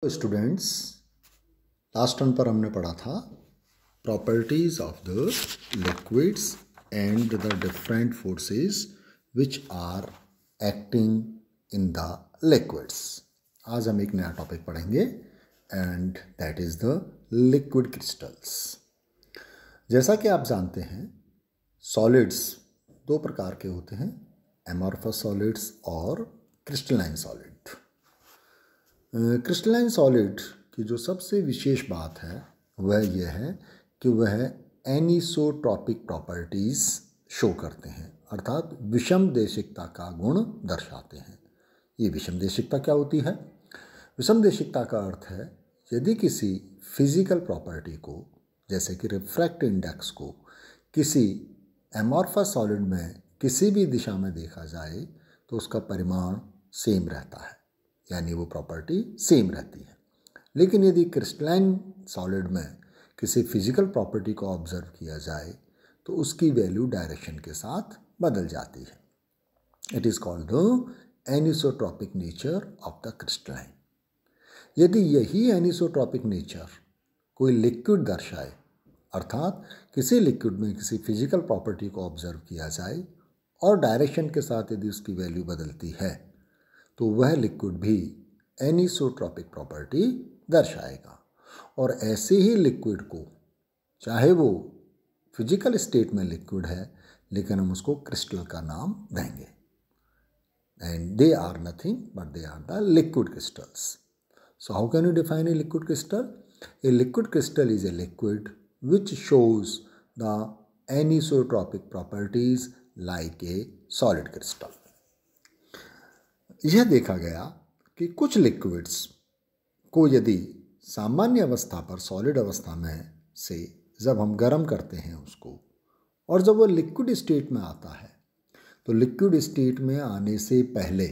Students, last term पर हमने पढ़ा था properties of the liquids and the different forces which are acting in the liquids. आज हम एक नया टॉपिक पढ़ेंगे and that is the liquid crystals. जैसा कि आप जानते हैं, सॉलिड्स दो प्रकार के होते हैं, एमॉर्फस सॉलिड्स और क्रिस्टलाइन सॉलिड। क्रिस्टलाइन सॉलिड की जो सबसे विशेष बात है वह यह है कि वह एनिसोट्रॉपिक प्रॉपर्टीज़ शो करते हैं, अर्थात विषमदेशिकता का गुण दर्शाते हैं। ये विषमदेशिकता क्या होती है? विषमदेशिकता का अर्थ है यदि किसी फिजिकल प्रॉपर्टी को, जैसे कि रिफ्रैक्टिव इंडेक्स को, किसी एमॉर्फस सॉलिड में किसी भी दिशा में देखा जाए तो उसका परिमाण सेम रहता है, यानी वो प्रॉपर्टी सेम रहती है। लेकिन यदि क्रिस्टलाइन सॉलिड में किसी फिजिकल प्रॉपर्टी को ऑब्जर्व किया जाए तो उसकी वैल्यू डायरेक्शन के साथ बदल जाती है। It is called the anisotropic nature of the crystalline. यदि यही एनिसोट्रॉपिक नेचर कोई लिक्विड दर्शाए, अर्थात किसी लिक्विड में किसी फिजिकल प्रॉपर्टी को ऑब्जर्व किया जाए और डायरेक्शन के साथ यदि उसकी वैल्यू बदलती है तो वह लिक्विड भी एनिसोट्रॉपिक प्रॉपर्टी दर्शाएगा। और ऐसे ही लिक्विड को, चाहे वो फिजिकल स्टेट में लिक्विड है लेकिन हम उसको क्रिस्टल का नाम देंगे, and they are nothing but they are the liquid crystals. So how can you define a liquid crystal? A liquid crystal is a liquid which shows the anisotropic properties like a solid crystal. यह देखा गया कि कुछ liquids को यदि सामान्य अवस्था पर, सॉलिड अवस्था में से जब हम गर्म करते हैं उसको, और जब वो लिक्विड स्टेट में आता है तो लिक्विड स्टेट में आने से पहले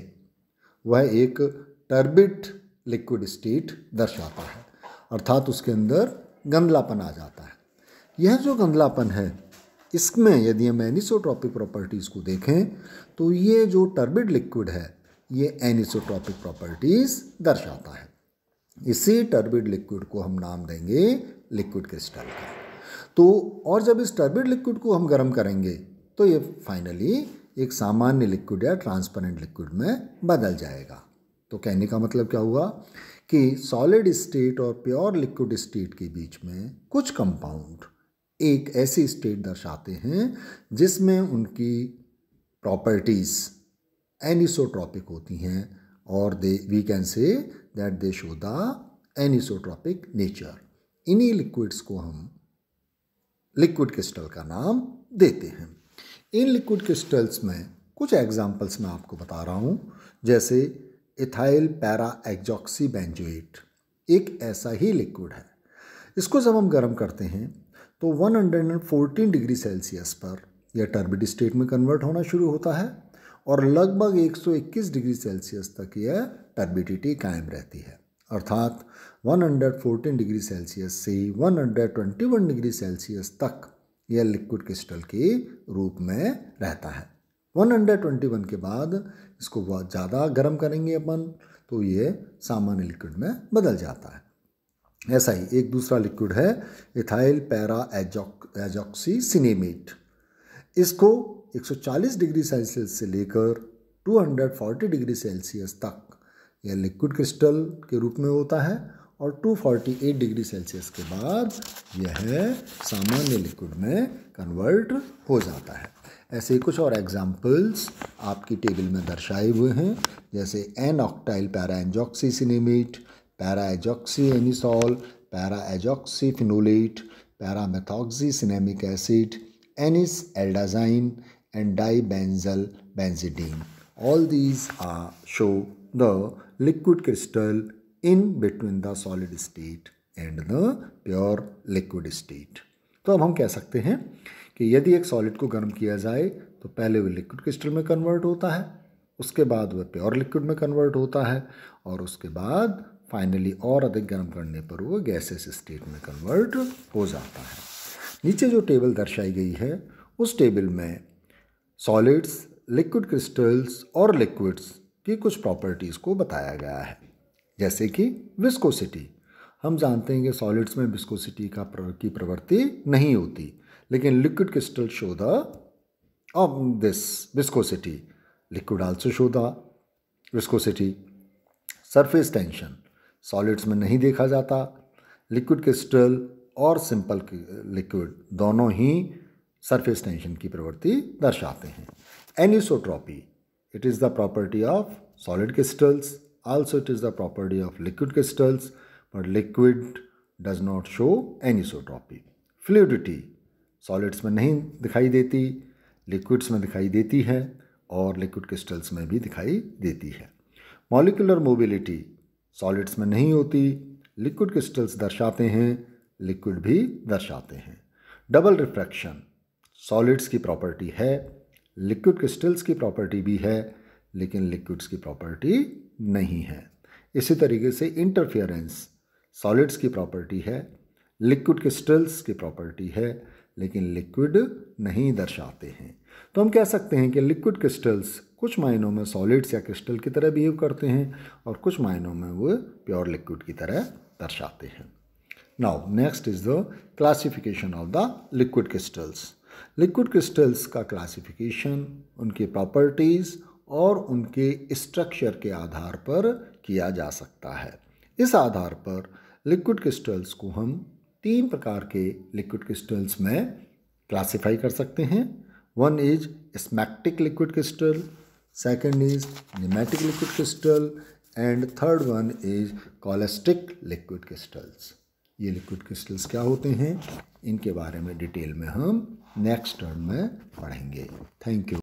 वह एक टर्बिड लिक्विड स्टेट दर्शाता है, अर्थात उसके अंदर गंधलापन आ जाता है। यह जो गंधलापन है, इसमें यदि हम एनिसोट्रॉपिक प्रॉपर्टीज़ को देखें तो ये जो टर्बिड लिक्विड है ये एनिसोट्रॉपिक प्रॉपर्टीज़ दर्शाता है। इसी टर्बिड लिक्विड को हम नाम देंगे लिक्विड क्रिस्टल का। तो और जब इस टर्बिड लिक्विड को हम गर्म करेंगे तो ये फाइनली एक सामान्य लिक्विड या ट्रांसपेरेंट लिक्विड में बदल जाएगा। तो कहने का मतलब क्या हुआ कि सॉलिड स्टेट और प्योर लिक्विड स्टेट के बीच में कुछ कंपाउंड एक ऐसी स्टेट दर्शाते हैं जिसमें उनकी प्रॉपर्टीज़ एनिसोट्रॉपिक होती हैं, और we can say that they show the anisotropic nature. इन्हीं लिक्विड्स को हम लिक्विड क्रिस्टल का नाम देते हैं। इन लिक्विड क्रिस्टल्स में कुछ एग्जांपल्स मैं आपको बता रहा हूँ, जैसे इथाइल पैरा एक्जॉक्सी बेंजोएट एक ऐसा ही लिक्विड है। इसको जब हम गर्म करते हैं तो 114 डिग्री सेल्सियस पर यह टर्बिड स्टेट में कन्वर्ट होना शुरू होता है और लगभग 121 डिग्री सेल्सियस तक यह टर्बिडिटी कायम रहती है, अर्थात 114 डिग्री सेल्सियस से 121 डिग्री सेल्सियस तक यह लिक्विड क्रिस्टल के रूप में रहता है। 121 के बाद इसको बहुत ज़्यादा गर्म करेंगे अपन तो ये सामान्य लिक्विड में बदल जाता है। ऐसा ही एक दूसरा लिक्विड है इथाइल पैरा एजॉक्सी सिनेमेट। इसको 140 डिग्री सेल्सियस से लेकर 240 डिग्री सेल्सियस तक यह लिक्विड क्रिस्टल के रूप में होता है और 248 डिग्री सेल्सियस के बाद यह सामान्य लिक्विड में कन्वर्ट हो जाता है। ऐसे कुछ और एग्जाम्पल्स आपकी टेबल में दर्शाए हुए हैं, जैसे n octyl para azoxy cinnamate, para azoxy anisole, para azoxy phenolate, para methoxy cinnamic acid, anis aldazine and dibenzyl benzidine. All these show the liquid crystal in between the solid state and the pure liquid state. तो अब हम कह सकते हैं कि यदि एक solid को गर्म किया जाए तो पहले वह लिक्विड क्रिस्टल में कन्वर्ट होता है, उसके बाद वह प्योर लिक्विड में कन्वर्ट होता है और उसके बाद फाइनली और अधिक गर्म करने पर वह गैसेस स्टेट में कन्वर्ट हो जाता है। नीचे जो टेबल दर्शाई गई है उस टेबल में सॉलिड्स, लिक्विड क्रिस्टल्स और लिक्विड्स की कुछ प्रॉपर्टीज़ को बताया गया है। जैसे कि विस्कोसिटी। हम जानते हैं कि सॉलिड्स में विस्कोसिटी की प्रवृत्ति नहीं होती, लेकिन liquid crystal show the of this viscosity. Liquid also show the viscosity. Surface tension solids में नहीं देखा जाता। लिक्विड क्रिस्टल और सिंपल लिक्विड दोनों ही सरफेस टेंशन की प्रवृत्ति दर्शाते हैं। Anisotropy, it is the property of solid crystals, also it is the property of liquid crystals, but liquid does not show anisotropy. Fluidity solids में नहीं दिखाई देती, लिक्विड्स में दिखाई देती है और लिक्विड क्रिस्टल्स में भी दिखाई देती है। मॉलिक्यूलर मोबिलिटी सॉलिड्स में नहीं होती, लिक्विड क्रिस्टल्स दर्शाते हैं, लिक्विड भी दर्शाते हैं। डबल रिफ्रैक्शन सॉलिड्स की प्रॉपर्टी है, लिक्विड क्रिस्टल्स की प्रॉपर्टी भी है, लेकिन लिक्विड्स की प्रॉपर्टी नहीं है। इसी तरीके से इंटरफेरेंस सॉलिड्स की प्रॉपर्टी है, लिक्विड क्रिस्टल्स की प्रॉपर्टी है, लेकिन लिक्विड नहीं दर्शाते हैं। तो हम कह सकते हैं कि लिक्विड क्रिस्टल्स कुछ मायनों में सॉलिड्स या क्रिस्टल की तरह बिहेव करते हैं और कुछ मायनों में वो प्योर लिक्विड की तरह दर्शाते हैं। Now next is the classification of the liquid crystals. Liquid crystals का क्लासिफिकेशन उनकी प्रॉपर्टीज़ और उनके स्ट्रक्चर के आधार पर किया जा सकता है। इस आधार पर लिक्विड क्रिस्टल्स को हम 3 प्रकार के लिक्विड क्रिस्टल्स में क्लासिफाई कर सकते हैं। One is smectic liquid crystal, second is nematic liquid crystal and third one is cholesteric liquid crystals. ये लिक्विड क्रिस्टल्स क्या होते हैं, इनके बारे में डिटेल में हम नेक्स्ट टर्म में पढ़ेंगे। Thank you.